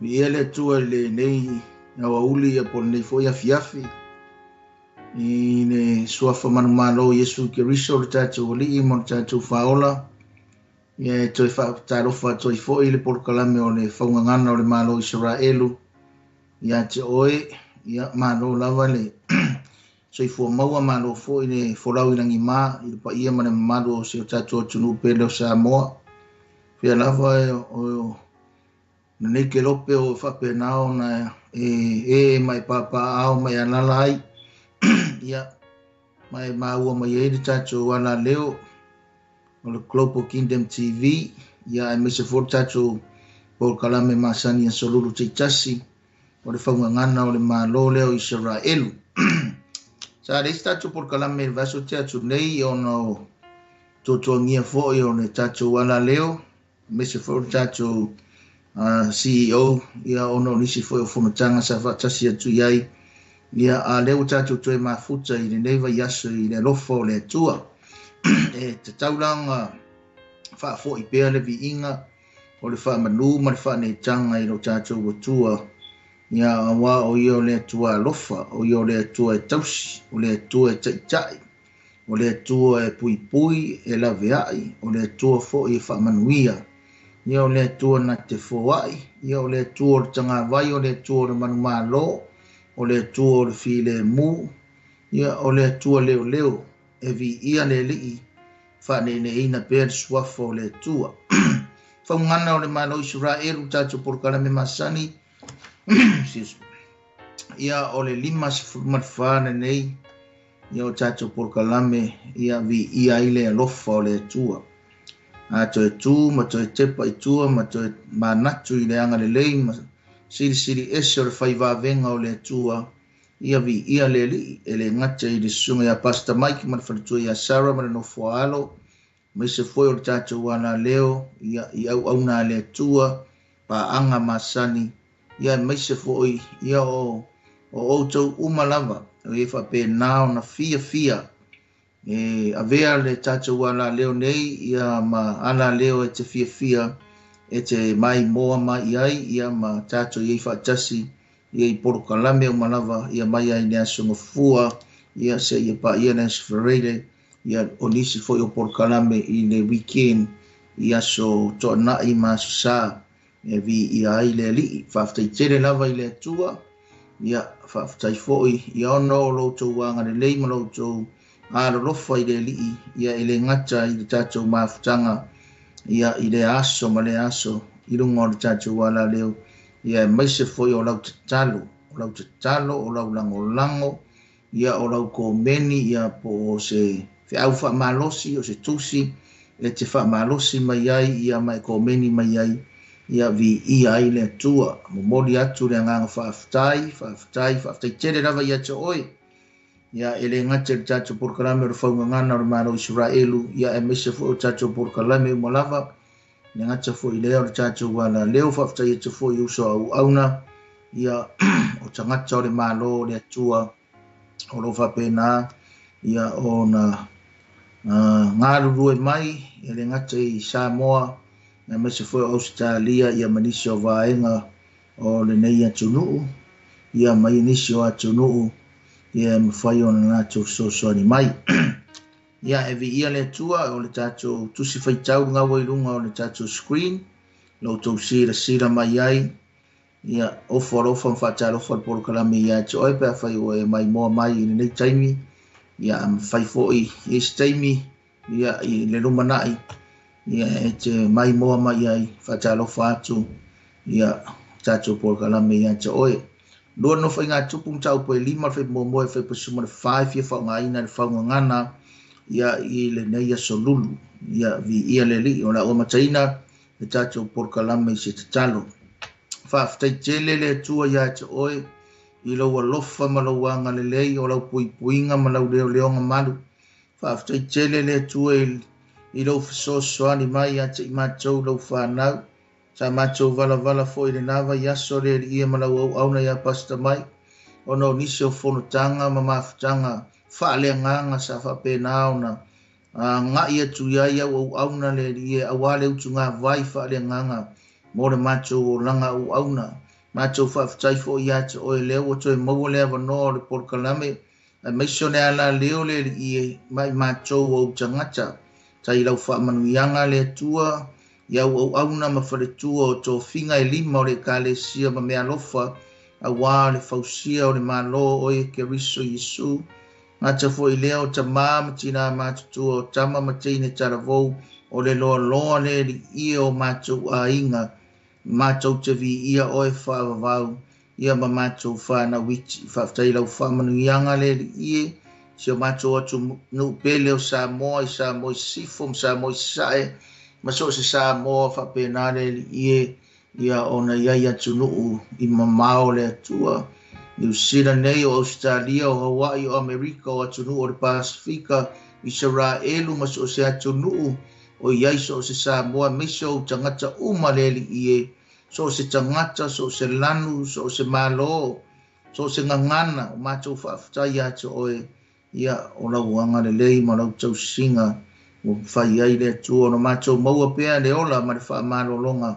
ia le tua le nei awa uli ia po nei fo ia fiafi i ne suafa manumalo Yesu Kiriso le tātou li i mo tātou faola ia toi fa tarofa toi fo i le porkalame o le faungangana o le malo Israelu ia te oe ia malo lava le so i fo maua malo fo i le folau i langi mā i le pa ia mane malo o se o tātou tunu pele o Samoa fia lava o na nei ke lope o whapenao na mai papa au mai alala ai ia mai maua mai e tātou wala leo o le Global Kingdom TV ia e mese for tātou por kalame masani a solulu teitasi o le whaungangana o le malo leo Israelu sa reis tātou por kalame vaso tātou nei o no totoangia fo i o le tātou wala leo mese for tātou CEO ia ono nisi foi o fonotanga sa fatasi atu iai ia a leo tātou toe mafuta i le neiva yaso i le lofo le tua e te taulanga wha fo i pēr le vi inga o le wha manu ma le wha ne tanga i lo tātou o tua ia awa o i o le tua lofa o i o le tua e tausi o le tua e taitai o le tua e pui pui e la veai o le tua fo i wha manuia ia o le tua na te foai ia o le tua o le tanga vai o le tua o le manu malo o le tua o le file mu ia o le tua leo leo e vi ia le lii fa ne ina per suafo o le tua fa ngana o le malo Israelu tātou por kalame masani ia o le limas marfana nei ia o tātou por kalame ia vi ia ile alofa o le tua a to tu ma to tepa i tua ma to manatu i le anga le lei ma siri ese o le faiva venga o le tua ia vi ia le li ele ngata i le sunga ya pasta Mike ma fatu ya Sarah ma no foalo me se foi o tātou wana leo ia i au na le tua pa anga masani ia me se foi ia o to umalava o e fa pe nao na fia avea le tātou wala leo nei ia ma ala leo e te fia e te mai moa mai ai ia ma tātou iei whaatasi ia i poro kalame o malava ia mai ai nea sunga fua ia se ia pa ia nea sfereire ia o nisi foi o poro kalame i le weekend ia so toa nai ma sa e vi ia ai le li whaftai tere lava i le tua ia whaftai foi ia ono lo tau wanga le lei ma lo tau rofa i le lii ia i le ngata i le tātou mafutanga ia i le aso ma le aso i runga o le tātou wala leo ia mai se foi o lau tatalo o lau lango ia o lau komeni ia po se whau wha malosi o se tusi e te wha malosi mai ai ia mai komeni mai ai ia vi ia i le tua momoli atu le nganga whaftai tere rawa ia te oi ia ele ngate le tātou por kalame o whaungangana o malo Israelu ia e mese fo o tātou por kalame o malava le ngate fo i leo le tātou wala leo whaftai e te fo i uso au auna ia o tangata o le malo le atua o lo whapena ia o na ngaruru e mai e le ngate i Samoa e mese fo o Australia ia manisi o vaenga o le nei atunuu ia mai nisi o atunuu ia mawhai o na tātou soani mai. Ia e vi ia le tua o le tātou tusi whaitau ngawa i runga o le tātou screen, lo tau sira mai ai, ia ofa mwhatarofa le poro kalame ia te oe pia whai o e mai moa mai i nei taimi, ia whai fōi i esi taimi, ia i le rumanai, ia e te mai moa mai ai, whatarofa atu, ia tātou poro kalame ia te oe. Lua no whai ngā tupu mtau po e lima whai moe whai pasuma le 5 ia whao ngā ina le whao ngana ia i le neia solulu ia vi ia le li o la o mataina le tātou por kalame i se tatalo. Whaftai tele le tua ia te oe i lau alofa ma lau anga le lei o lau puinga ma lau leo malu. Whaftai tele le tua i lau whasosoani mai ia te i mātou lau whanau. Sa macho vala fo i le nava ia sore ia malau au na ia pasta mai ono nisi o fonotanga ma mafutanga whaaleanganga sa whapenao na nga ia tu ia au na le ia awale utu ngā vai whaaleanganga mo le macho o langa au na Mātou whaafitai fo i atu o e leo o toi mau lea wanoa o le Polokalame. Mai sone ala leo le i mai mātou o tangata. Tai lau whaamanuianga le tua. Iau au auna ma whare tua o tō whinga e lima o le kālesia ma mea lofa. A wā le fausia o le mālo o e ke riso Yesu. Ngata fo i leo ta māma tina mātutua o tama ma teine taravou o le loa loa le i o mātou a inga. Mātou te vi ia oe whaavavau, ia ma mātou whāna witi, whaafitai lau whaamanuianga le ie, sio mātou atu nu pele o sā moa i sā moa i sifo, sā moa i sae, ma so se sā moa whapena le ie, ia ona iai atu nuu i mamao le atua, New Zealand nei o Australia o Hawaii o Amerika o atu nuu o le Pasifika, i Israelu ma so se atu nuu, o iai so se sa moa miso o tangata uma leli ie, so se tangata, so se lanu, so se malo, so se ngangana, o mātou whaafitai atu oe, ia o lau anga le lei ma lau tau singa, o whai ai le tua, no mātou maua pēa le ola, ma le wha malo longa,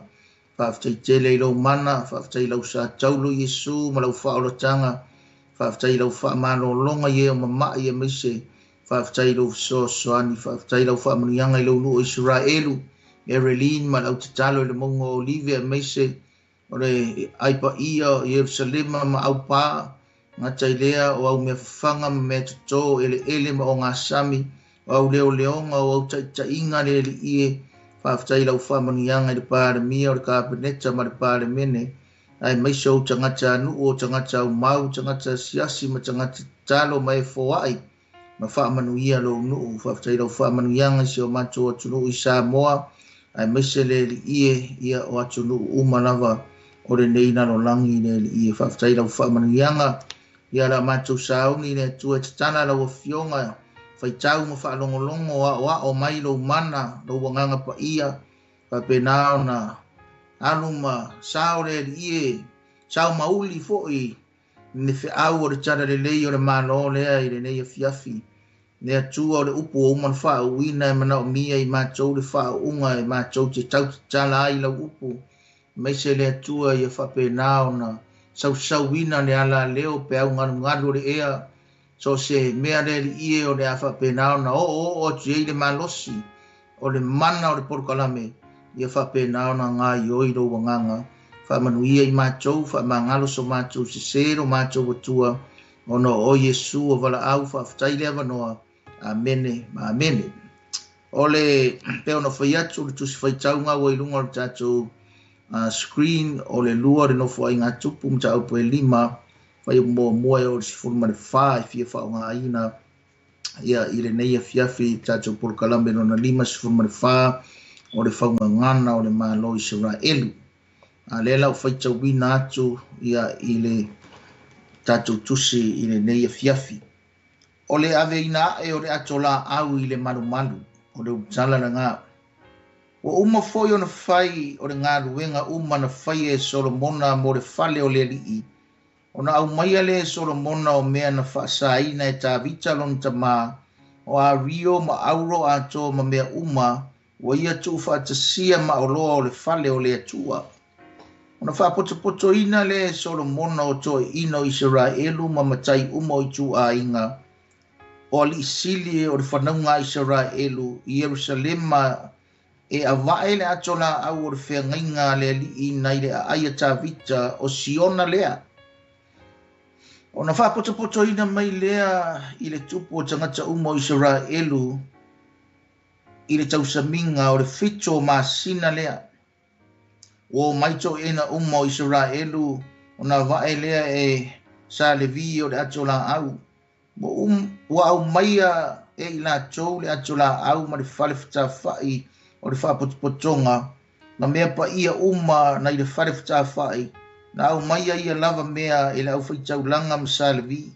whaafitai tele i lau mana, whaafitai lau sa taulu Yesu, ma lau wha olatanga, whaafitai lau wha malo longa ie o mama ia mise, whaafitai lau so soani, whaafitai lau whaamanuianga i lau nuu Israelu, Erelin, ma lau tatalo i le mongo Olivia meise, o le aipa ia o Yerusalema ma au pā, ngata i lea o au mea whanga ma mea tuto, ele ma o ngā sami, o au leo leonga o au tainga le le ie, whaafitai lau whaamanuianga i le pāre mia o le kāpeneta ma le pāre mene, ai meise o tangata nuu o tangata au mau, tangata siasi ma tangata talo mai foai, ma whaamanuia lo nuu, whaafitai lau whaamanuianga si o mātou atu nuu i Samoa, ai meise le ie ia o atu nuu umalawa o le neina lo langi le ie, whaafitai lau whaamanuianga, ia la mātou sauni le tua tatana lau a fionga, whaitau ma whaalongolongo o mai lo mana, lo wanganga pa ia, whapenao na aluma sao le ie, sao mauli fo'i, ne fe au o le tara le lei o le malo lea i le nei a fiafi. Ne atua o le upu o uman wha uina e mana o mia i mātou le wha unga e mātou te tau te tala ai lau upu. Meise le atua i a whapenao na sau wina le ala leo pe au ngaru le ea. So se mea le ie o le a whapenao na o tuei le malosi o le mana o le Polokalame i a whapenao na ngā ioi lo wanganga. Whamanuia i mātou, whamangalo so mātou se sero mātou watua, ono o Yesu o wala au whaafitai lea wanoa. Amene, amene. Ole peo no whaiatu, le tusi whaitau ngā wairunga le tātou screen o le lua le no whai ngā tupu mta au poe lima, whai mua mua o le sifuru ma le wha e fia whao ngā ina, ia i le neia fiafi tātou Polokalame no na lima sifuru ma le wha, o le whaunga ngana o le mālo Israelu. Le lau whaitau wina atu ia i le tātou tusi i le neia fiafi. O le ave ina e o le atola au i le malu, o le utala na ngā. O uma foi o na whai o le ngā ruenga uma na whai e Solomona mo le whale o le lii. O na au maia le Solomona o mea na whaasaina e tā vitalon ta mā, o a rio ma auro ato ma mea uma, o ia tu whaatasia ma o loa o le whale o le atua. O na whaapoto ina le Solomona o toi ino Israelu ma matai uma i tu a inga. O li isili o le whanaunga Israelu i Yerusalema e a vae le atola au o le whengainga le li i nei le aia tā vita o Siona lea. O na whapoto ina mai lea i le tupu o tangata umo Israelu i le tausaminga o le fito masina lea. O maito ena umo Israelu o na vae lea e sa le vi o le atola au. Wa au maia e ila tau le atola au ma le whale whai o le whapotonga na mea pa ia uma na i le whale whai na au maia ia lava mea e le au whaitau langa msa le vi.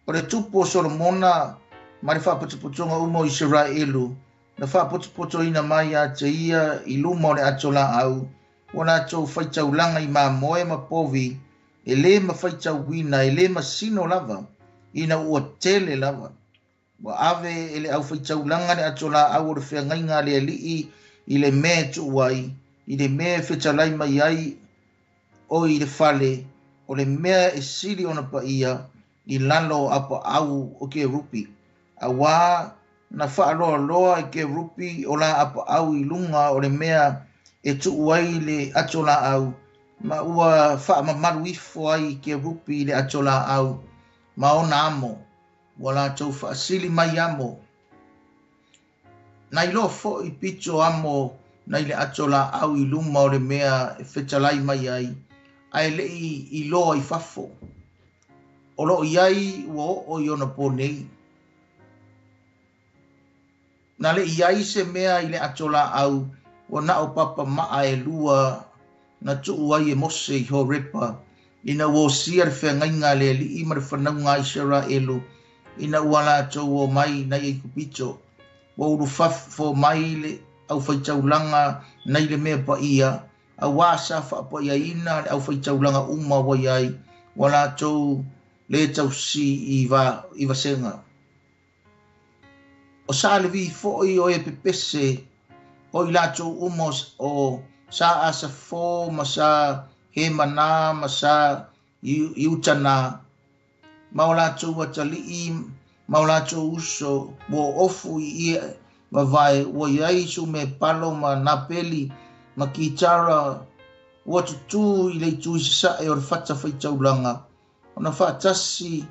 O le tupo Solomona ma le whapotonga umo Israelu na whapoto ina mai a te ia i luma o le atola au o na tau whaitau langa i ma moe ma povi e le ma whaitau wina e le ma sino lava ina ua tele lava. Wa ave ele au whaitau langa le atola au o le whengainga le alii i le me tu wai, i le me whetalai mai ai o i le fale o le mea e sili ona pa ia i lalo apa au o ke rupi. A wā na whaaloa loa i ke rupi o la apa au i lunga o le mea e tuuai le atola au. Ma ua wha mamaru ifo ai ke rupi le atola au. Ma ona amo. Wala tau wha sili mai amo. Nai lo fo i pito amo nai le atola au i lunga o le mea e whetalai mai ai. Ai le i loa i fafo. O lo iai ua o i ona ponei. Na le iai se mea i le atola au, o na o papa maa e lua na tuu ai e mose i ho repa, ina uo sia le whengainga le li ima le whanaunga i sera elu, ina uala tau o mai na i kupito, wa uru fafo mai le au whaitaulanga na i le mea pa ia, a wasa wha pa ia ina le au whaitaulanga uma wa iai, wala tau le tau si i va senga. O sa le vi foi o e pepese o i lato umos o sa asa fo ma sa he mana ma sa iutana ma o lato watali ma o lato uso wo ofu i ma vai wo iai su me palo ma napeli ma kitara wo tutu i le tu sa e o fata faitaulanga ona fatasi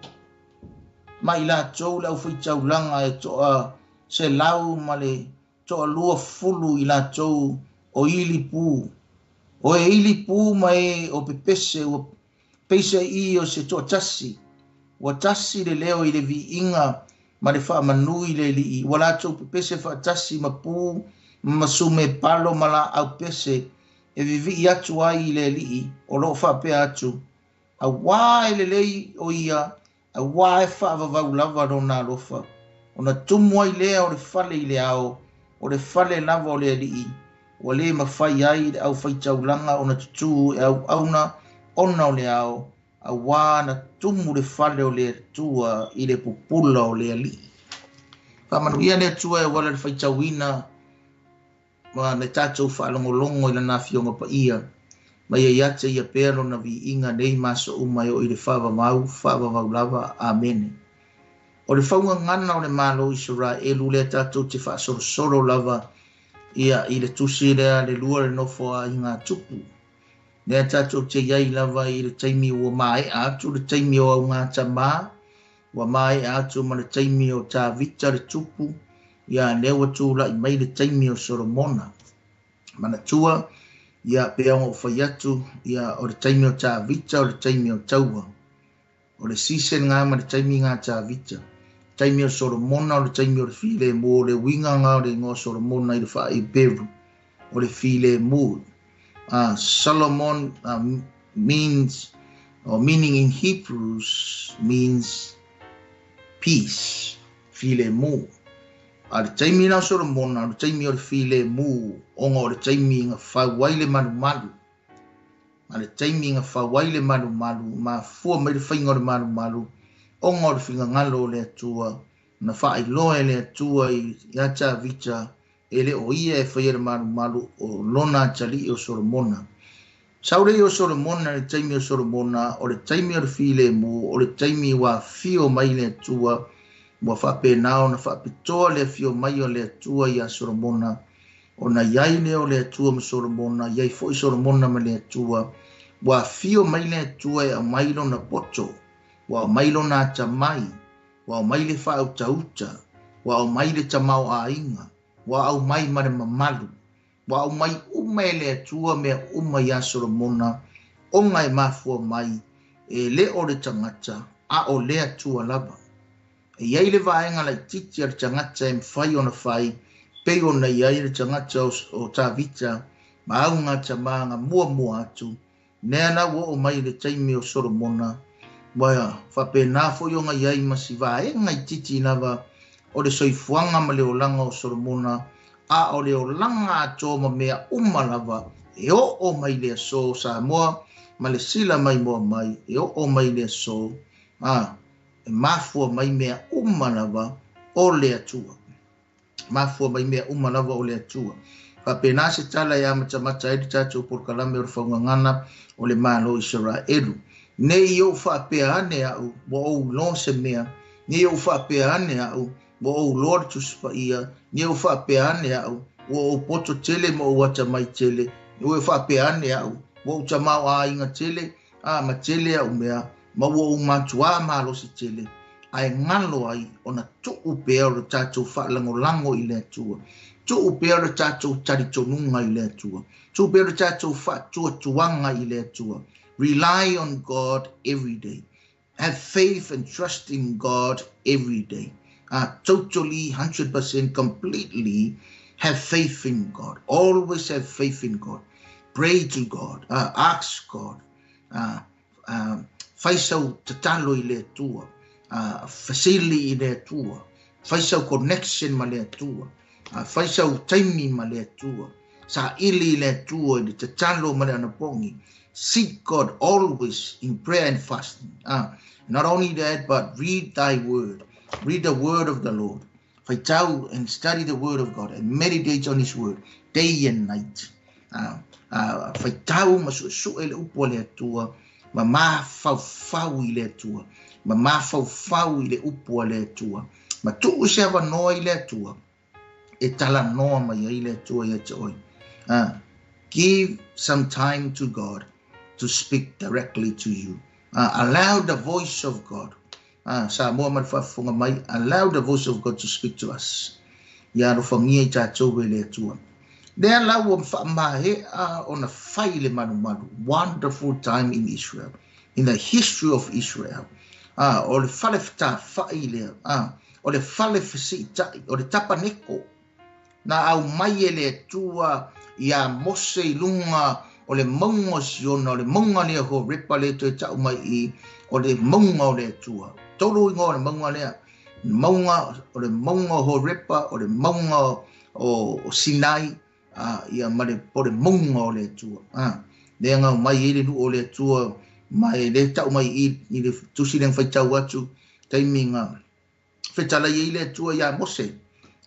ma i lato la faitaulanga e toa se lau male to lua fulu i la tou o ili pu. O e ili pu mai o pepese o peise i o se to tasi. O tasi le leo i le vi inga ma le wha manui le li i. Wala tou pepese wha tasi ma pu ma sume palo ma la au pese e vivi i atu ai le li i o lo wha pe atu. A wā e le lei o ia a wā e wha vavau lava ro nā lofa. Ona tumua i lea o le fale i le ao, o le fale lava o le alii, o le mawhai ai le au whaitaulanga o na tutu e au auna ona o le ao, a wā na tumu le fale o le tua i le pupula o le alii. Whamanu ia le tua e wala le whaitauina, ma le tātou whaalongolongo i la nāwhionga pa ia, ma ia iate ia pero na vi inga nei maso umai o i le whawa mau lava, amene. O le whaunga ngana o le malo i sura e lule tātou te wha soro lava ia i le tusi lea le lua le nofo a i ngā tupu. Lea tātou te iai lava i le taimi o mai atu, le taimi o au ngā tamā, wa mai atu ma le taimi o tā vita le tupu, ia lewa tūla i mai le taimi o Solomona. Mana tua, ia peongo o whaiatu, ia o le taimi o tā vita o le taimi o taua. O le season ngā ma le taimi ngā tā vita. Taimi o Solomona o le taimi o le file mo le winga ngā o le ngō Solomona i le wha i beru o le file mo. Solomon means, or meaning in Hebrews means peace, file mo. A le taimi na Solomona o le taimi o le file mo onga o le taimi ngā whauaile manu manu. A le taimi ngā whauaile manu manu ma fua mai le whainga o le manu manu onga o le whinga ngalo le atua, na wha i loe le atua i ata vita, e le o ia e whaia le maru maru o lona tali o Solomona. Saure o Solomona le taimi o Solomona, o le taimi o le file mo, o le taimi wa fio mai le atua, wa whape nao na whapitoa le fio mai o le atua i a Solomona, o na iai le o le atua ma Solomona, iai fo i Solomona ma le atua, wa fio mai le atua e a mailo na poto, wa mailo na tamai, wa maile fa au tauta, wa maile tamau a inga, wa au mai mare mamalu, wa au mai umele atua me uma ya Solomona, o ngai mafua mai, e le o le tangata, a o le atua lava. E iai le vaenga lai titi ar tangata e mwhai o na whai, pei o na iai le tangata o tā vita, ma au ngā tamanga mua atu, nea na wo o mai le taimi o Solomona, Waya, whape nā whoionga iai masi vae, ngai titi nawa o le soifuanga ma leo langa o Solomona, a o leo langa ato ma mea umalawa, e o mai lea so sa moa, ma le sila mai moa mai, e o mai lea so, e mafua mai mea umalawa o lea tua. Mafua mai mea umalawa o lea tua. Papena se tala ya macam-macam ai tatou Port-Kalame o le faugagana o le malo Israelu. Nei o whaapeane au, mo o lo se mea, nei o whaapeane au, mo o Lord tuspaia, nei o whaapeane au, o poto tele mo o wata mai tele, o whaapeane au, mo o tamau a inga tele, ma tele au mea, ma o matua malo si tele, ai ngalo ai, ona tuu pea o tatou whaalango i le atua, tuu pea o tatou taritonunga i le atua, tuu pea o tatou whaatua tuanga i le atua. Rely on God every day. Have faith and trust in God every day. Totally, 100%, completely have faith in God. Always have faith in God. Pray to God. Ask God. Faisau tatalo i le tua. Fasili i le tua. Faisau connection ma le tua. Faisau taimi ma le tua. Sa ili le tua i le tatalo ma le anapongi. Seek God always in prayer and fasting. Not only that, but read thy word. Read the word of the Lord. Faitau and study the word of God and meditate on his word day and night. Faitau masu ele upo le tua, ma fau i le tua, ma fau i le upo le tua, ma tu se ava no i le tua, e tala no ma i le tua ia te oi. Give some time to God to speak directly to you. Allow the voice of God. Sa mo man fafunga mai, allow the voice of God to speak to us. Ya ro fangia I tatou le tua. There allow fa mahe on a faile manu. Wonderful time in Israel, in the history of Israel. O le fale fta faile, o le fale fsita, o le tapaneko. Na au mai le tua ya Mose lunga o le mongo siona, o le monga lea ho ripa le te tau mai I, o le monga o le tua. Tolu ingo o le monga lea, o le monga ho ripa, o le monga o Sinai, ia ma le po le monga o le tua. Lea ngau mai I le nu o le tua, mai le tau mai I le tusi leng fai tau atu, taiminga, fetala I le tua ia Mose,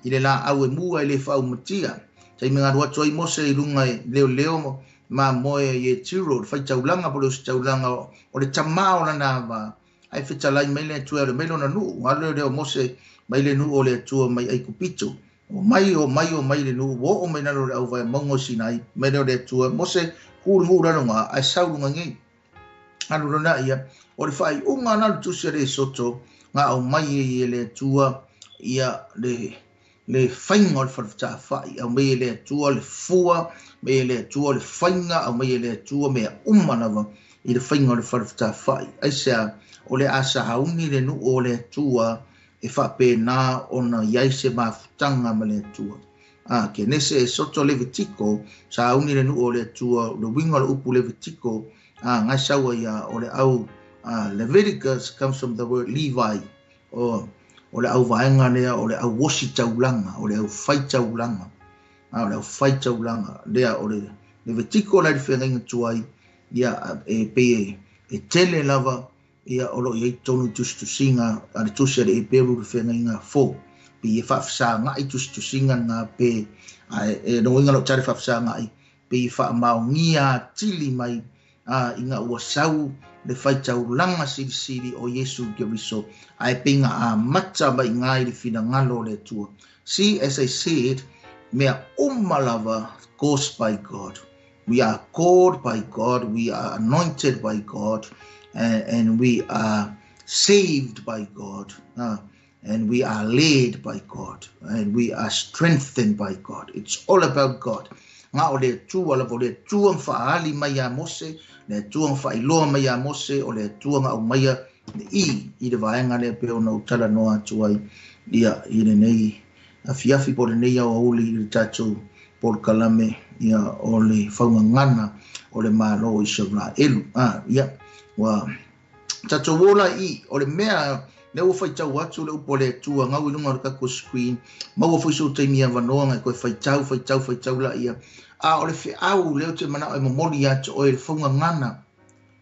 I le la au e mua I le fau matia, taiminga rua toi Mose I lunga leo mo, ma moe ye tiro fai taulanga po le taulanga o le tamao na nava ai fetala I mai le tua le melo na nu ale le Mose mai le nu o le tua mai ai kupito o mai le nu o mai na le au vai mongo Sinai mai le tua Mose hu ra nga ai saulunga ngi alu na ia o le fai unga na tu sere soto nga o mai le tua ia le fainga o le farfata fai au mai le tua le fua me le tua le fainga au mai le tua me umanava I le fainga o le farfata fai ai sea o le asa hauni le nu o le tua e fa pena ona iai se mafutanga ma le tua ke nese soto Levitiko sa hauni le nu o le tua le winga le upu Levitiko ngai saua ia o le au Leviticus comes from the word Levi o le au vaenga lea o le au wosi taulanga o le au fai taulanga o le au fai taulanga lea o le Levitiko la whenga tuai ia e tele lava ia o lo i tonu tustusinga a le tusia le peru le whenga fo pi e whafsa ngai tustusinga ngā pe e no inga lo tare whafsa ngai pi wha maungia tili mai inga ua sau le fai taulanga siri o Yesu Kiriso ai pinga a mata mai ngai le fina ngalo le tua. See, as I said, mea umalava caused by God. We are called by God, we are anointed by God, and we are saved by God, and we are led by God, and we are strengthened by God. It's all about God. Nga o le tua la o le tua whaali mai a Mose, le tua whailoa mai a Mose, o le tua nga o mai a I le vaenga le peo na utala noa tuai ia I le nei a fiafi po le nei au auli I le tatou Port-Kalame ia o le whaungangana o le malo Israelu. Ia wa tatou wola I o le mea le ua whaitau atu le upo le tua ngau ilunga o kako screen mau o whaiso taimi a wanoa ngai koe whaitau la ia o le whiau leo te mana o momoli atu o le whaungangana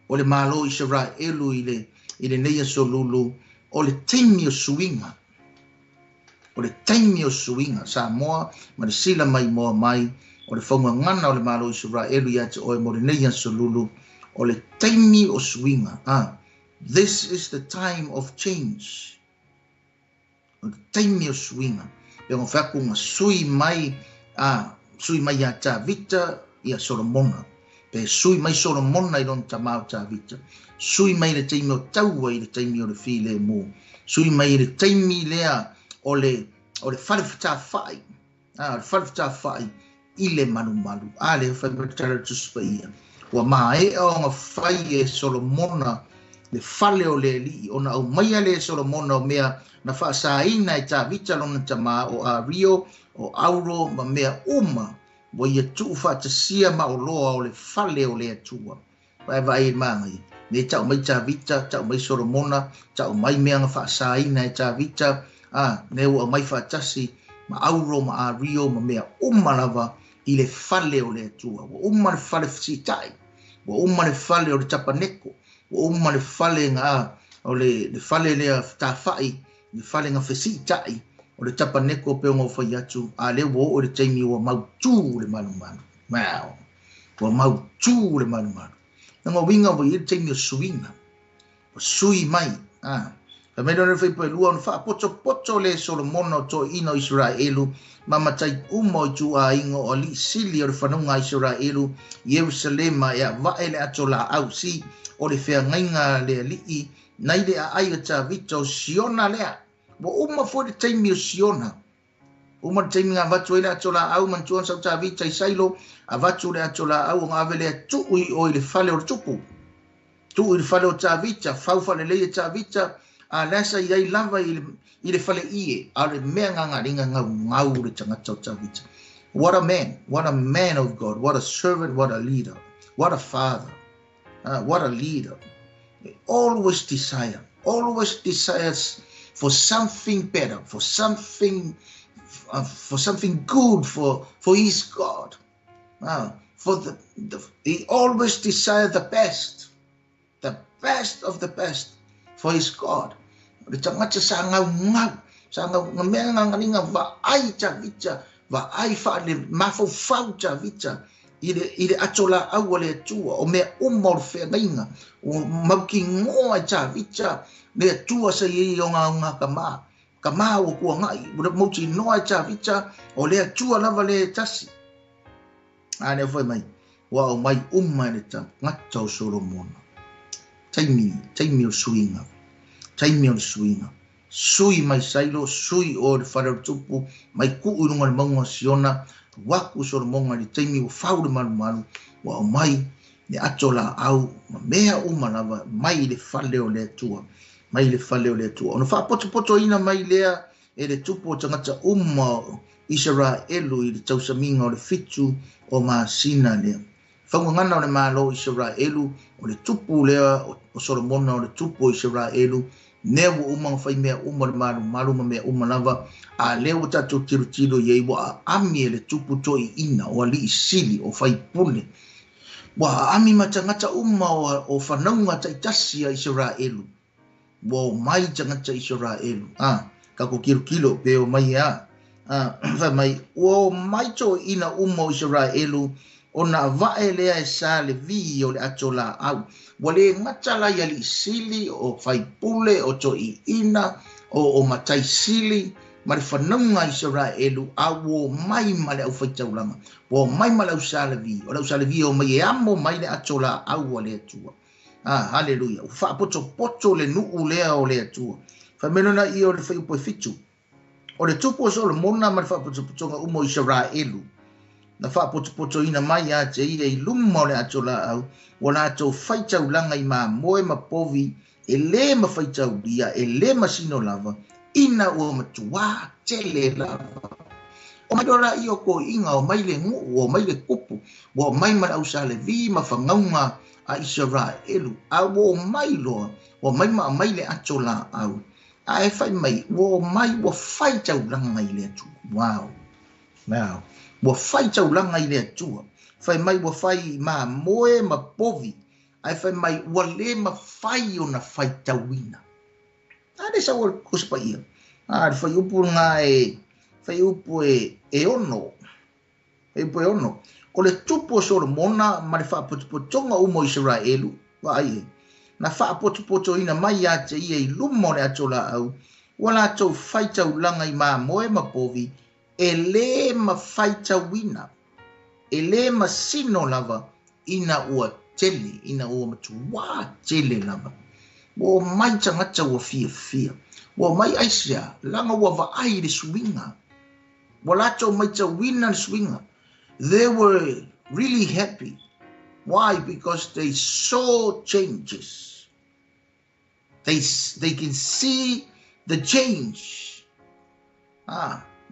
o le malo Israelu I le neia solulu o le taimi o suinga o le taimi o suinga sa moa ma le sila mai moa mai o le whaungangana o le malo Israelu ia te oe mori nei solulu o le taimi o suinga. This is the time of change. O le taimi o suinga. E ngā whakunga sui mai ia tā vita ia Solomona. Pe sui mai Solomona i ron tamau tā vita. Sui mai le taimi o taua i le taimi o le while mō. Sui mai le taimi lea o le whalewhata whai. Le whalewhata whai i le manu. Le whalewhata tuspa ia. Wa mae o ngā whai e Solomona le whale o le li. O na au maia le Solomona o mea na whaasaina e tā vita lona tamā o a Rio o Auro ma mea uma. Wa ia tuu whaatasia ma o loa o le whale o le atua. Vai mangai. Ne tau mai tā vita, tau mai Solomona, tau mai mea ngā whaasaina e tā vita. Ne ua mai whaatasi ma Auro ma a Rio ma mea uma lava i le whale o le atua. Wa uma le whale whasitai. Wa uma le whale o le tapaneko. Wa uma le whale ngā o le whale lea tāwhai. Le whale ngā whasitai. O le tapaneko pe ngō whai atu. A le wo o le taimi wa mautū le manumanu. Wow. Wa mautū le manumanu. Ngā winga wa i le taimi o suinga. O sui mai. Ka mea rana whai pai lua. Wha poto le Solomona o tō ino Israelu. Mamatai umo i tū a ingo o li sili o le whanunga Israelu. Yerusalema e a vae le ato la au si. O le whea ngainga le lii. Nai le a ai o tā vita o Siona lea. Wa uma fo le taimi o Siona. Uma le taimi ngā vatu e le ato la au mantua sau tā vita i sailo. A vatu le ato la au ngā ave le tuui o i le whale o le tupu. Tuui le whale o tā vita. Whauwhale le tā vita. A lesa i ai lava i le whale ie. A le mea ngā ringa ngau le tangata o tā vita. What a man. What a man of God. What a servant. What a leader. What a father. What a leader. Always desires for something better, for something good for his God. He always desires the best of the best for his God. Le tangata sa ngau mea nganga va ai ta vita, va ai fa le mafau ta vita. I le atola au le tua o mea umor whengainga o mauki ngoa ta vita le tua sa i o ngā kama o kua ngai mauti noa ta vita o le tua lava le tasi ne whai mai wa o mai le ta ngata o Solomona taimi o suinga sui mai sailo sui o le whare tupu mai kuurunga le maunga Siona waku Solomona li taimi o whau le malu wa o mai le atola au ma mea lava mai le whale o le atua ona wha poto ina mai lea e le tupu o tangata Israelu i le tausaminga o le fitu o Masina lea whaungangana o le malo Israelu o le tupu lea o Solomona o le tupu o Israelu Nea wa whai mea le malu ma mea lava a leo tato tiro yei wa ami e le tupu toi ina o ali sili o whai pule. Wa ami matangata o whanaunga taitasi a Israelu. Wa mai tangata Israelu. Kako kilo pe o mai whai mai. Wa mai to ina o Israelu o na vae lea e sa le vi o le atola au. Wale matala ya li sili o whai pule o to i ina o matai sili ma le whanunga Israelu a wo mai ma le au whai taulanga. Wo mai ma le au sa le vi. O le au sa le vi o mai e amo mai le atola au a le atua. Hallelujah. O wha poto le nuu lea o le atua. Whamelona i o le whai upo e fitu. O le tupu o Solomona ma le wha potonga umo Israelu. Na wha poto ina mai a te ia i luma o le atola au. O la tau whaitau langa i maa moe ma povi e le ma whaitau lia e le ma sino lava ina ua matua tele lava. O mai dora i o ko inga o mai le ngu o mai le kupu o mai ma au sa le vi ma whangaunga a Israelu a o mai loa o mai ma mai le atola au. A e whai mai o mai o whaitau langa i le atu. Wow. Wa whaitau langa i le atua. Whai mai wa whai ma moe ma povi. Ai whai mai wa le ma whai o na whaitau ina. Ade sa ua kuspa ia. Whai upu ngā whai upu e ono. e po ono ko le tupo Solomona ma le whaapotopotonga umo Israelu wa ai na whaapotopoto ina mai a te ia I lumo le atola au wala tau whaitau langa I maa moe ma povi e le ma whaitau wina e le ma sino lava ina ua tele ina ua matua tele lava wo mai tangata ua fia wo mai aisia langa ua vaai le swinga wala tau mai tau wina le swinga. They were really happy. Why? Because they saw changes. They can see the change.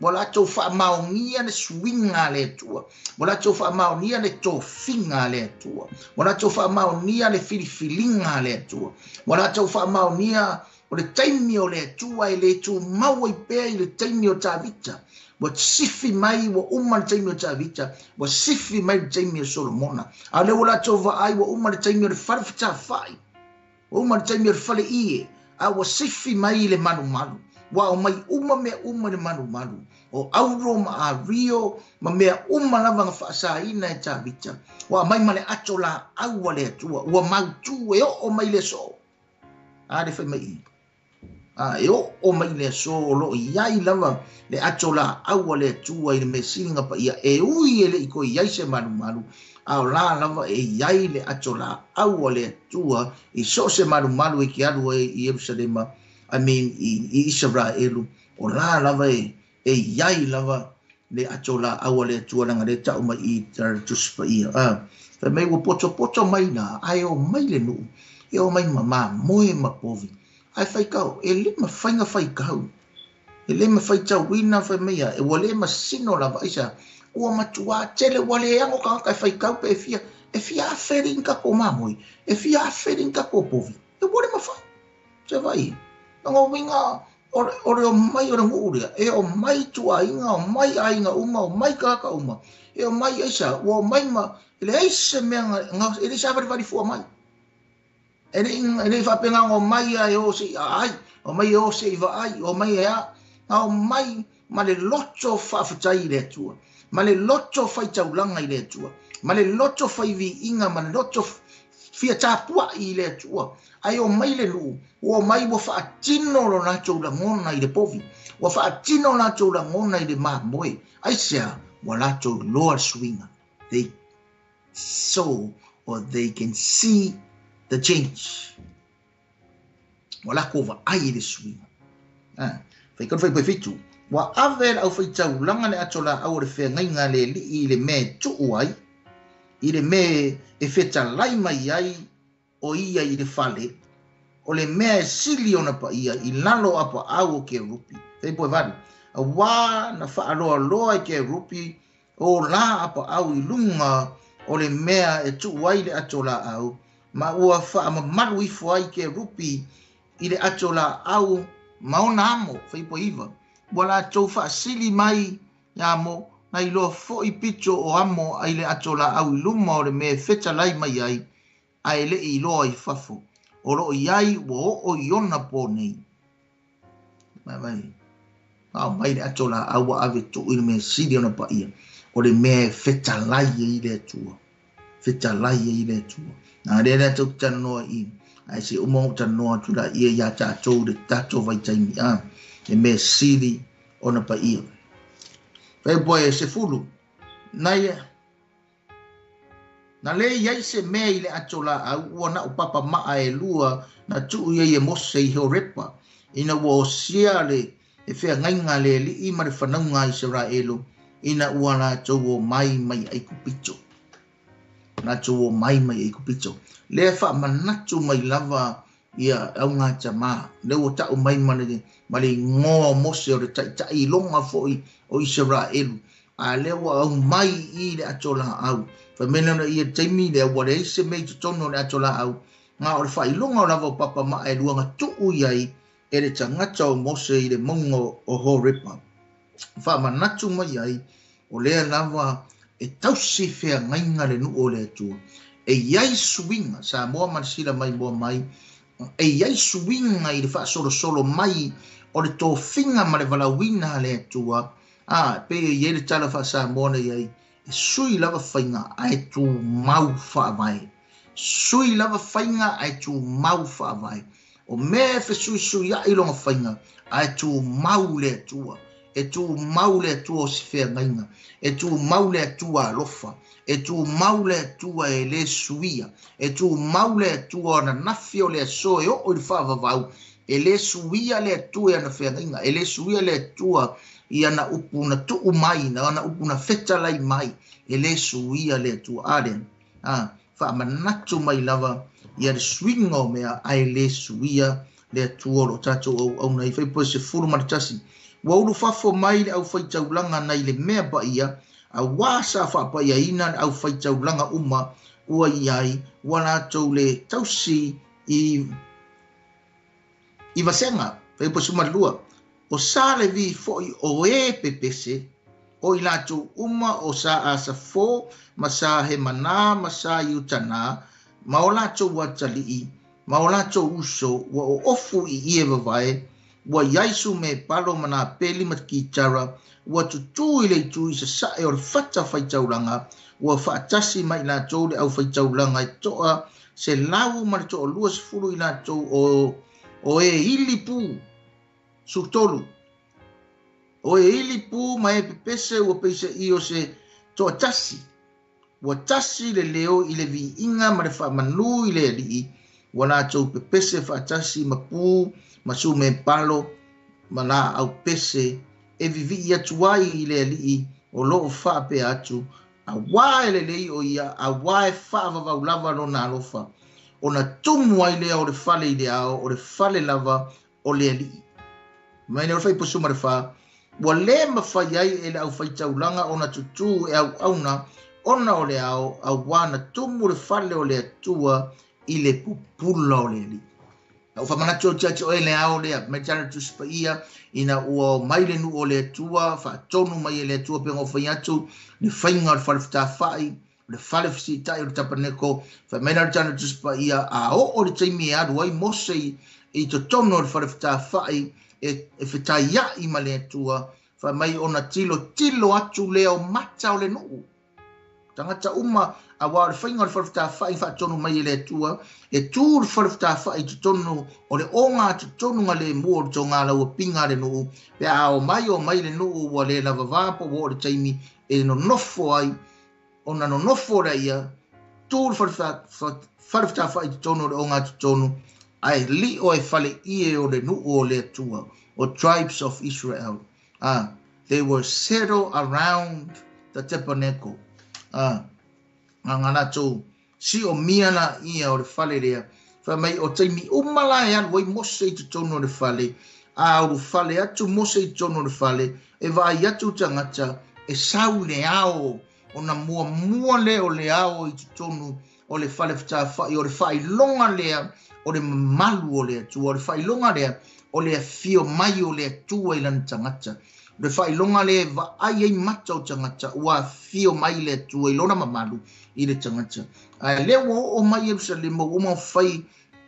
Wala tau whaamaungia le swinga le tua. Wala tau whaamaunia le tofinga le tua. Wala tau whaamaunia le filifilinga le tua. Wala tau whaamaunia o le taimi o le tua I le tu mau I pea I le taimi o tawita. Wa sifi mai wa umma le taimi o tawita. Wa sifi mai le taimi o Solomona. A le wala tau vaai wa umma le taimi o le whalewhita whai. Wa umma le taimi o le whale ie. A wa sifi mai le manu. Wa o mai umma le manu. O auro ma a rio ma mea umma lava nga whaasaina e tawita. Wa mai male ato la aua le atua. Wa mautu e o mai le so. A le whai mai e o mai le so lo iai lava le ato la aua le atua I le mesinga pa ia e ui e le iko iai se manu. A o la lava e iai le ato la aua le atua I so se manu e ki alu I Yerusalema. I mean, I Israelu. O la lava e iai lava le ato la aua le atua langa le tau mai I taratus pa ia. Fa mai wa poto mai na ai o mai le nu. E o mai mama moe ma povi. Ai fai kau, e le ma whainga fai kau. E le ma fai tau wina fai mea, e wale ma sino lava isa. Ua matua tele wale ango ka fai kau pe e fia aferi inka ko mamoi. E fia aferi inka ko povi. E wale ma fai. Se vai. Nanga winga, ore o mai ore nguuria. E o mai tua inga, o mai ainga uma, o mai kaka uma. E o mai isa, o mai ma, ele eise mea nga, ele sa vari fua mai. Ele fa penga o mai ai o se ai o mai o se va ai o mai a o mai ma le loto fa fatai le tua ma le loto fa taulanga I le tua ma le loto fa vi inga ma le loto fia tapua I le tua ai o mai le lu o mai wo fa tino lo na tau la ngona I le povi wo fa tino na tau la ngona I le ma moe ai sia wala to Lord swinga they saw or they can see the change. Wala ko va ai le swinga. Fai kon fai pe fitu. Wa avel au fai tau langa le atola au le fe ngainga le li I le me tu ai. I le me e feta lai mai ai o ia I le fale. O le me sili ona pa ia I lalo apa au ke rupi. Fai po vadi. Wa na fa aloa loa ke rupi o la apa au I lunga o le mea e tu ai le atola au. Ma ua wha ma maru I fuai ke rupi I le ato la au maona amo whaipo iwa. Wala tau wha sili mai ya mo na I loa fo I pito o amo ai le ato la au I luma o le me feta lai mai ai ai le I loa I fafo. O lo iai wo o iona po nei. Mai. Au mai le ato la au wa ave to I le me sili ona pa ia. O le me feta lai I le atua. Feta lai I le atua. Na rena tau tana noa I. Ai se umau tana noa tula ia ia tātou de tātou vai taimi a. E me sili ona pa ia. Pai boe se fulu. Na ia. Na le iai se mea I le atola a ua na upapa maa e lua na tuu ia mose I Horepa. Ina ua o sia le e whea ngainga le li I mare whanaunga Israelu. Ina ua na tau o mai ai kupito. Na tau o mai ai kupito. Le fa manatu mai lava ia au ngā tama. Le o tau mai male ngō mose o le tai longa foi o Israelu. A le o au mai I le atola au. Fa mena na ia taimi le o le ise mei tutono le atola au. Ngā o le whai longa o lava o papa maa e luanga tuu iai e le tangata o mose I le mongo o Horepa. Fa manatu mai ai o lea lava e tausi whea ngainga le nu o le atua. E iai swinga, sa moa manisila mai moa mai, e iai swinga I le wha solo mai o le tō whinga ma le walawina le atua, pe iai le tala wha sa moa na iai, sui lava whainga ai tu mau whaavai. Sui lava whainga ai tu mau whaavai. O me fe sui a ilonga whainga ai tu mau le tua. E tu mau le tua o si whea ngainga. E tu mau le tua alofa. E tu mau le tua e le suia. E tu mau le tua na nafio le so e o i whaavavau. E le suia le tua na whea ngainga. E le suia le tua ia na upu na tuu mai, na upu na whetalai mai. E le suia le tua aren. Wha manatu mai lava. Ia le swingo mea ai le suia le tua lo tato au nei. Whai po se furu maritasi. Wa ulu fafo mai le au whaitaulanga nei le mea ba ia. A wasa wha pa ia ina au whaitaulanga uma ua iai. Wana tau le tausi i vasenga. Whai po sumarlua. O sa le vi foi o e pepese. O i lato uma o sa asa fo. Ma sa he mana, ma sa iutana. Ma o lato watalii. Ma o lato uso. Wa o ofu i ie vavae. Wa yaisu me palo mana peli mat ki tara. Wa tutu i le tu i sa e o le fata whaitauranga. Wa whaatasi mai lato le au whaitauranga i toa. Se lau ma le toa luas furu i lato o e ili pu. Sutolu. O e ili pu ma e pepese ua peise i o se toa tasi. Ua tasi le leo i le vi inga ma le wha manu i le alii. Wa la tau pepese wha tasi ma pu, ma su me palo, ma la au pese. E vivi i atuai i le alii o loo wha pe atu. A wae le lei o ia, a wae wha vavau lava no na alofa. O na tumu ai lea o le fale i le ao, o le fale lava o le alii. Mai ne o fai posu mare wha. Wa le ma whai ai e le au whai taulanga o na tutu e au auna. Ona o le ao, au wana tumu le fale o le atua i le pupula o le ali. Au whamanato o tiati o e le ao lea, me tana tu sipa ia, ina ua mai le nu o le atua, wha tonu mai e le atua pe ngā whai atu, le whainga o le whale whita whai, le whale whisi tai o le tapaneko, wha mena le tana tu sipa ia, a o le taimi e adu ai mose i to tono o le whale whita whai, e whita ia i ma le atua, wha mai ona tilo atu lea o mata o le nuu. Tangata uma a wa le whainga o le whalewhita whai wha tonu mai le tua, e tū le whalewhita whai tu tonu o le onga tu tonu nga le mua o tō ngā lau pinga le nuu, pe a o mai le nuu wa le lava vāpo wa o le taimi e no nofo ai, o na no nofo ra ia, tū le whalewhita whai tu tonu o le onga tu tonu, ai li o e whale ie o le nuu o le tua, o tribes of Israel. They were settled around the tabernacle. Ngana tō si o miana ia o le whale rea. Wha mai o taimi umala e anu wai mose i tu tono le whale. A o whale atu mose i tono le whale. E vai atu tangata e sau le ao. O na mua le o le ao i tu tono o le whale whita whai. O le whai longa lea o le malu o le atu. O le whai longa lea o le fio mai o le atua i lana tangata. Le whai longa le va ai mata o tangata ua fio mai le tua i lona mamalu i le tangata. Le o mai Jerusalem o ma whai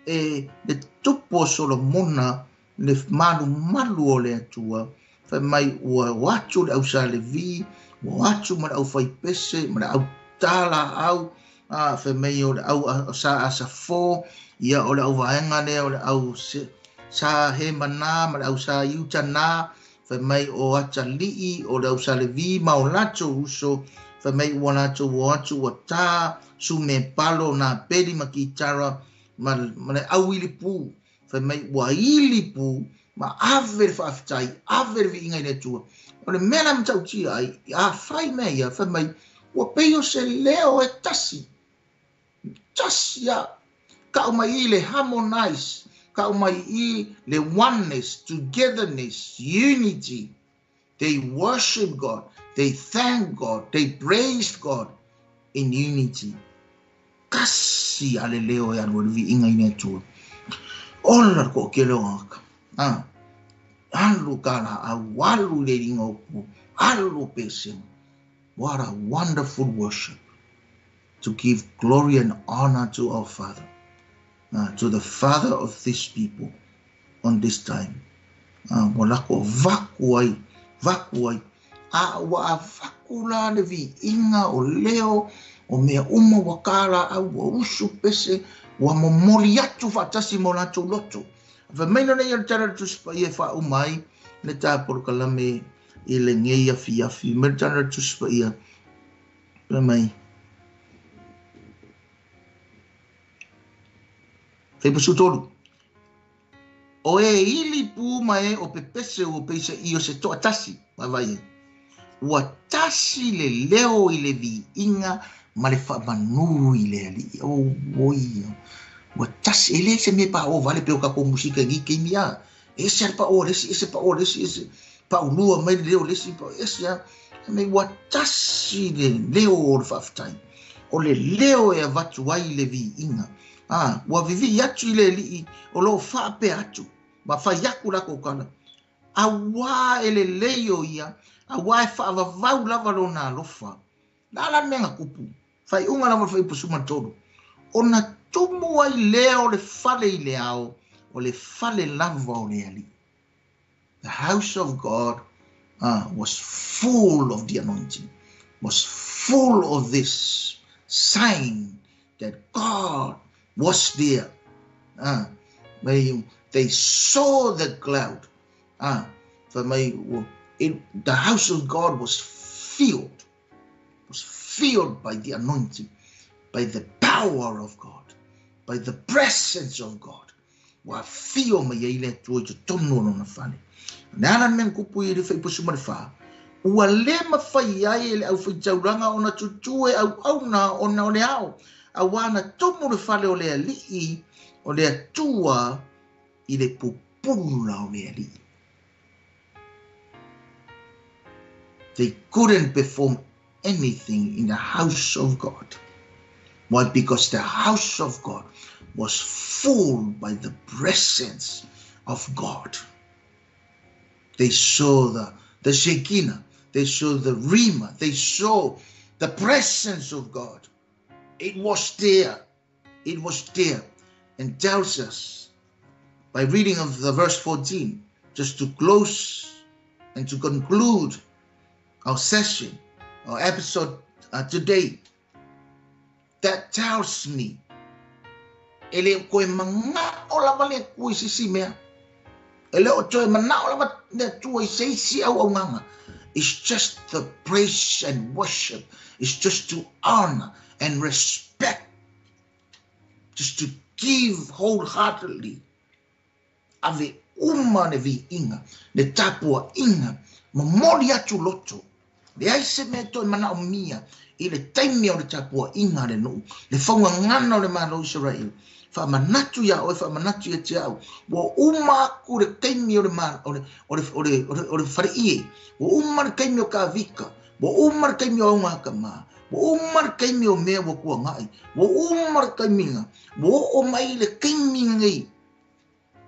le tupo Solomona le malu o le atua. Whai mai ua watu le au sa le vi, ua watu ma le au whai pese, ma le au tala au, whai mai o le au sa asa fo, ia o le au vaenga le o le au sa he mana, ma le au sa iuta na, whai mai o ata lii o le au sa le vi, ma o lato uso, whai mai ua lato o atu o tā, su me palo na peri ma ki tara, ma le au ili pū, whai mai ua ili pū, ma aver whaafitai, aver vi ingai le tua. O le mena mtau tia ai, a whai mei a whai mai, ua peio se leo e tasi. Tasi a, ka o mai i le harmonize, ka o mai i le oneness, togetherness, unity. They worship God, they thank God, they praise God in unity. Kasi ale leo e anu vi ingai le tua. Ola ko ke leo aka. Alu kala a walu le ringopu, alu pesem. What a wonderful worship to give glory and honor to our Father, to the Father of these people on this time. Walako vakuai, a wa fakula le vi inga o leo o mea uma wakala au wa usu pese wa momori atu fatasi mo nato loto. Fa meina nei al tara tu spa ia fa umai le ta por kalame i le ngei afi me tara tu spa ia le mai. Fai pasu tolu. O e ili pu mai o pepese o peisa i o se toa tasi ma vai. Ua tasi le leo i le vi inga ma le fa manu i le ali o oi. Ua tasi ele se me pa o vale pe o kako musika ngi ke mia. Ese pa o lesi ese pa o lesi ese pa o lua mai leo lesi pa ese ya me ua tasi le leo o le faftai. O le leo e vatu ai le vi inga. Ua vivi atu i le li o lo fa pe atu. Ma fa yaku lako kana. Awa ele leo ia. Awa e fa vau lava lo na lofa. Nala menga kupu. Fai unga lava fai pusuma todo. Ona tumu ai leo le fale i le ao. O le fale lava o le ali. The house of God was full of the anointing. Was full of this sign that God was there. They saw the cloud. The house of God was filled by the anointing, by the power of God, by the presence of God. Wa fio mai ile tu to tono no na fale. Nana men kupu i fai pusuma le fa. Ua le mafai ai le au fai tauranga ona tutue au na ona o le ao. Awana tomo le fale o le alii o le atua i le pupula o le alii. They couldn't perform anything in the house of God. Why? Because the house of God was full by the presence of God. They saw the Shekinah, they saw the Rima, they saw the presence of God. It was there. It was there. And tells us by reading of the verse 14, just to close and to conclude our session, our episode today, that tells me ele koe manga o lava le kui sisi mea. Ele o toe mana o lava le tua I seisi au au nganga. It's just the praise and worship. It's just to honor and respect. Just to give wholeheartedly. Ave uma ne vi inga. Le tapua inga. Mamori atu loto. Le aise me toi mana o mia. I le taimi o le tapua inga le no. Le whaunga ngana o le malo Israel. Wha manatu ya o wha manatu ya te au. Wo uma ku le taimi o le malo. O le whare ie. Wo uma le taimi o ka vika. Wo uma le taimi o aunga haka maa. Wo uma le taimi o mea wo kua ngai. Wo uma le taiminga. Wo o mai le taimi ngai.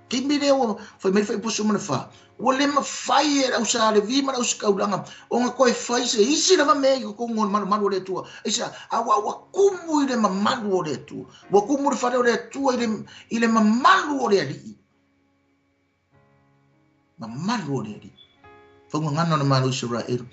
Kimi leo foi me foi pusu mana fa. O le ma fai au sa le vi mana au skaulanga. O nga koe fai se isi na me ko ngol malu le tua. Isa awa kumu ile ma malu le tua. Wa kumu le fa le tua ile ma malu le ali. Ma malu le ali. Fa ngana na malu Israel.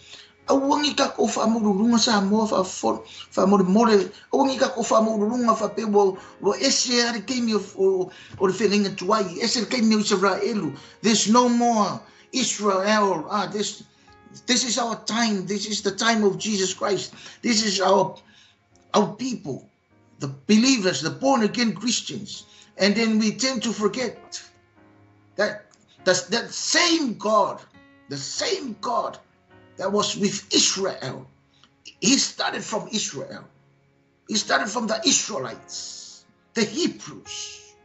Awangi ka ko fa mulunga sa mo fa more awangi ka ko fa mulunga fa pe wo ese ari kemi o le feeling tuai ese kemi Israel. There's no more Israel. This is our time. This is the time of Jesus Christ. This is our people, the believers, the born again Christians. And then we tend to forget that same God, the same God that was with Israel. He started from Israel. He started from the Israelites, the Hebrews,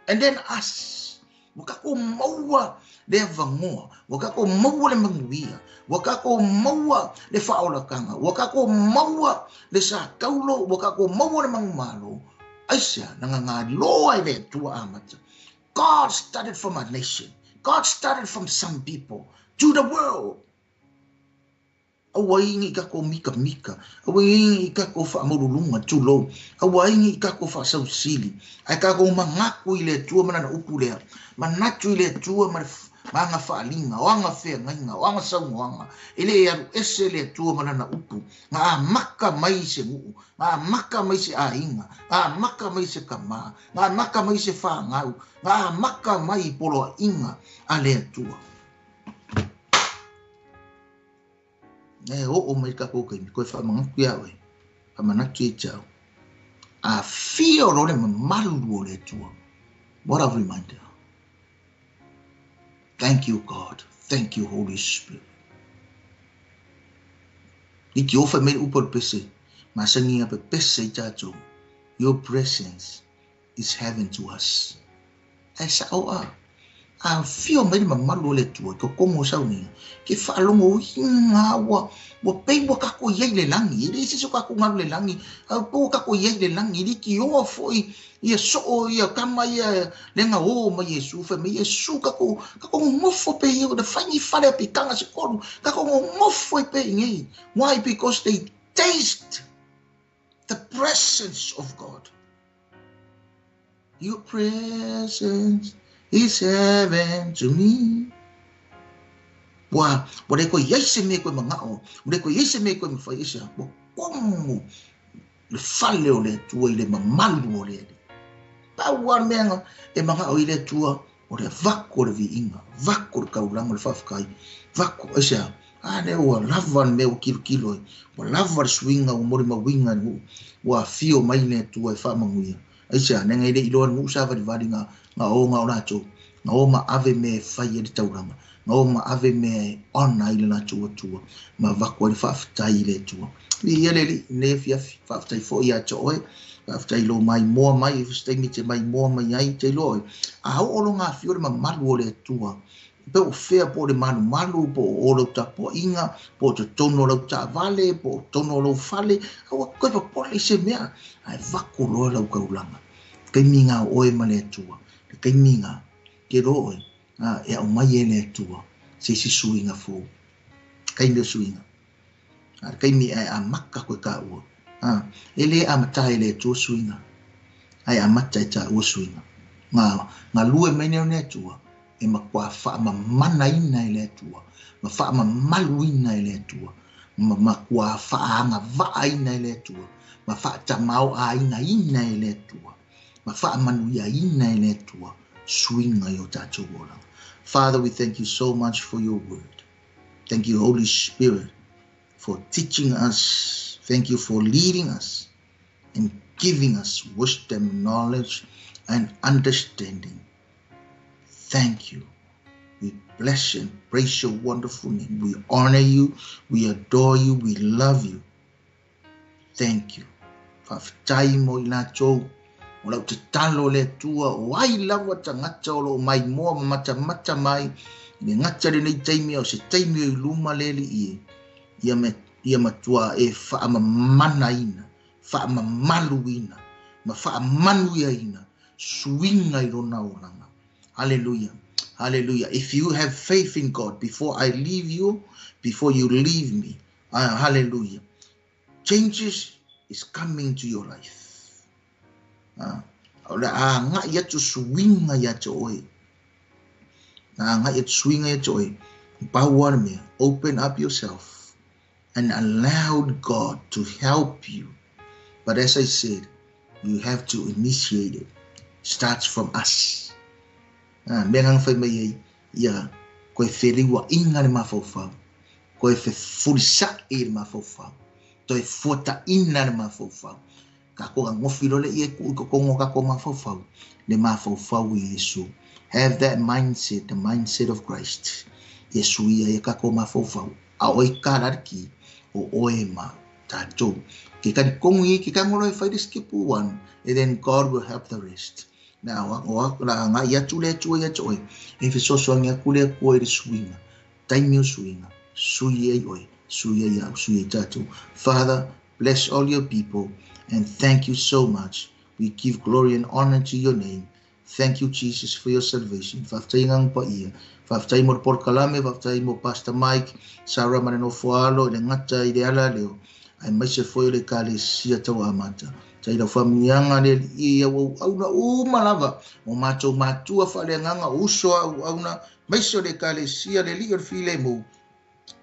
and then us. Wakako maua le vangoa, wakako maua le manguia, wakako maua le faolakanga, wakako maua le sa kaulo, wakako maua le mangumalo. Aisha nanganga loa le tua amata. God started from a nation. God started from some people to the world. Awaingi ka ko mika, awaingi ka ko fa morulunga tulo, awaingi ka ko fa sausili, ai ka ko mangaku ile tua mana na upulea, manatu ile tua Anga whaalinga, o anga whea ngainga, o anga saungoanga. Ele aru ese le tua manana upu. Ngā maka mai se nguu, ngā maka mai se ainga, ngā maka mai se kama, ngā maka mai se whaangau, ngā maka mai polo inga a le tua. O mai ka koukaini, koe whamangaku awe, whamanaki e tau. A fio rore mamalu o le tua. What a reminder. Thank you, God. Thank you, Holy Spirit. Iki ofa me upor pese, masangi ape pese tato. Your presence is heaven to us. Esa oa. A fio me mamalu le tua, ko kongo sauni. Ke whaalongo hinga wa pei wa kako iei le langi. Iri isi so kako ngaru le langi. Po kako iei le langi. Iri ki oa foi. Ia so ia kama ia lenga o ma Yesu fa me Yesu kako ngofo pe ia the fangi fare pe kanga se koru kako ngofo pe ngai. Why? Because they taste the presence of God. Your presence is heaven to me. Wa ko yese me ko mangao ko yese me ko fa yese bo komu le fale o le tua ile mamalu o le Paua menga e manga o ile tua o le vako le viinga, vako le kaulanga le whafkai, vako e sea, ane ua lavan me o kilo, o lava le swinga o mori mawinga nu, ua fio mai le tua e whamanguia. E sea, nenga ile iloa ngu sawa di wadi nga o nacho, nga o ma ave me whai e di tauranga, nga o ma ave me ona ile na tua, ma vako le whaftai le tua. Ia le ne fia whaftai fo ia cho oe, after lo mai mo mai stay mi te mai mo mai ai te lo a o lo nga fiore ma malu le tua pe o fea po le malu po o lo ta po inga po to tono lo ta vale po tono lo fale o ko po le se mea ai va ko lo la ka ulanga ke minga o e ma le tua ke minga ke ro e o mai le tua se suinga fo kai me suinga kai mi a makka ko ka o ele amata ele to swinga ai amata ta o swinga nga lue mene ne tua e makwa fa ma mana ina ele tua ma fa ma malu ina ele tua ma makwa fa nga va ina ele tua ma fa ta mau a ina ele tua ma fa manu ya ina ele tua swinga yo ta chobola. Father, we thank you so much for your word. Thank you, Holy Spirit, for teaching us. Thank you for leading us and giving us wisdom, knowledge, and understanding. Thank you. We bless and praise your wonderful name. We honor you. We adore you. We love you. Thank you. Whaftai mo ina chou. O lau te talo le tua. O ai lawa ta ngata o lo mai moa mata mai. Me ngata re nei taimi o se taimi o luma leli ie. Ia matua e wha mana ina, wha malu ina, ma wha manu ina, swinga i rona o langa. Hallelujah. Hallelujah. If you have faith in God, before I leave you, before you leave me, hallelujah. Changes is coming to your life. Nga ia tu swinga ia to oe. Nga ia tu swinga ia to oe. Bawar me, open up yourself and allowed God to help you. But as I said, you have to initiate it. Starts from us. Mengang fai mai ia koe wheriwa inga ni mawhauwhau. Koe whefurisa i ni mawhauwhau. Toi fota ina ni mawhauwhau. Ka koga ngofiro le ie ko kongo ka ko mawhauwhau. Le mawhauwhau i Yesu. Have that mindset, the mindset of Christ. Yesu ia ka ko mawhauwhau. A oi kararki. O oe ma tatou. Ke kani kongi ke kangolo e whai skipu one, and then God will help the rest. Now, nga ia tule tua ia toi. E fi so ngia kule ko e swinga. Taimi o swinga. Sui e oi. Sui e ia, sui e tatou. Father, bless all your people and thank you so much. We give glory and honor to your name. Thank you, Jesus, for your salvation. Whaftai ngang pa ia. Whaftai mo por kalame, whaftai mo Pastor Mike, Sarah Marino Fualo, le ngata i le ala leo. Ai mai se foi le kale sia tau amata. Tai la famianga le ia au na malava. O matou matua whale nganga uso au na Maiso le kalesia le li o file mo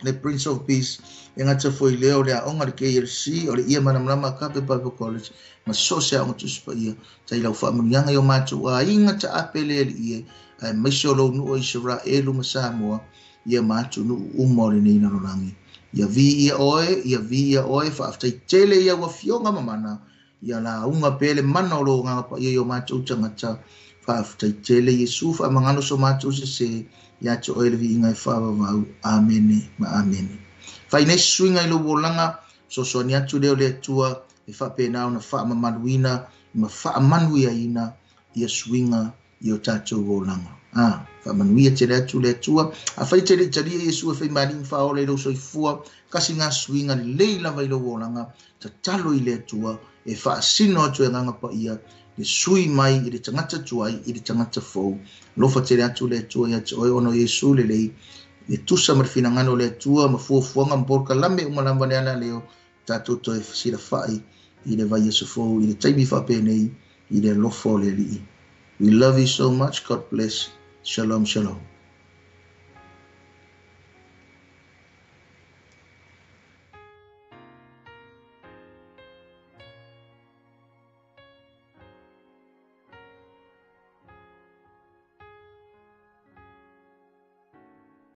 le Prince of Peace e ngata foi leo le aonga le KLC o le ia manamlama Kape Bible College ma so se ang tu spa ia tai lau fa manyanga yo matu a inga ta apele le ia ai maiso lo nu o Israel ma Samoa ia matu nu umore ni na rolangi ia vi ia oe fa after tele ia wa fionga mamana ia la unga pele mana lo nga pa ia yo matu tangata fa after tele Yesu fa mangano so matu se ya cho ele vi ingai fa va amen ma amen fa ine swinga ilo bolanga so so nya tu le tua e fa pe na una fa ma manuina ma fa manuia ina ia swinga io tacho bolanga fa manuia tele tu le tua a fa tele tele Yesu fa mani fa ole lo so fua kasi nga swinga le la va ilo bolanga ta talo ile tua e fa sino tu nga pa ia le sui mai i le tangata tuai i le tangata fou lofa tere atu le tua ia te oi ono Yesu le lei le tusa marfinangano le tua ma fuafuanga mporka lame umalamba le ana leo tatou toi fasila fai i le vai Yesu fou i le taimi whape nei i le lofo le li. We love you so much. God bless. Shalom, shalom.